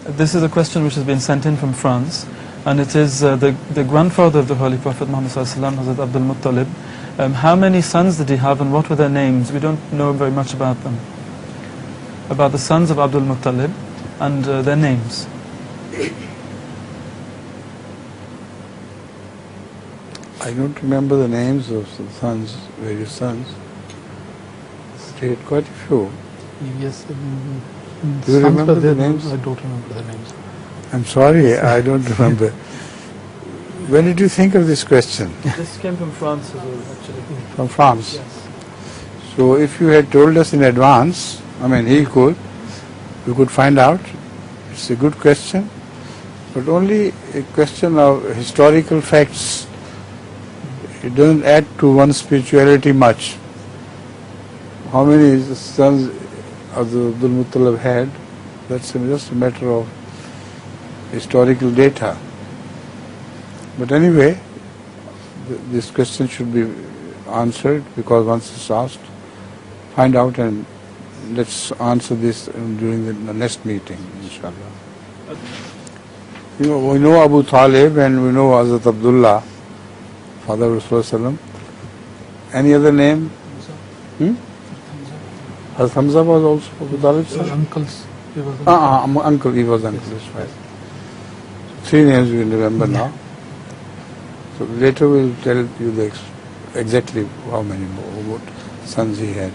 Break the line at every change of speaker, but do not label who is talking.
This is a question which has been sent in from France, and it is the grandfather of the Holy Prophet Muhammad sallallahu alaihi wasallam, Hazrat Abdul Muttalib. How many sons did he have, and what were their names? We don't know very much about them. About the sons of Abdul Muttalib and their names.
I don't remember the names of the sons, various sons. He had quite a few.
Yes.
Do you remember the names?
I don't remember the names.
I'm sorry, I don't remember. When did you think of this question?
This came from France as well, actually.
From France?
Yes.
So if you had told us in advance, we could find out. It's a good question, but only a question of historical facts. It doesn't add to one's spirituality much. How many sons Abdul Muttalib had, that's just a matter of historical data. But anyway, this question should be answered, because once it's asked, find out and let's answer this during the next meeting, inshallah. We know Abu Talib and we know Hazrat Abdullah, father of Rasulullah. Any other name? Hazrat Hamza was also Abu Talib's son?
Uncles. He was
uncle, he was uncle, that's right. 3 names we remember now. So later we'll tell you exactly how many more sons he had.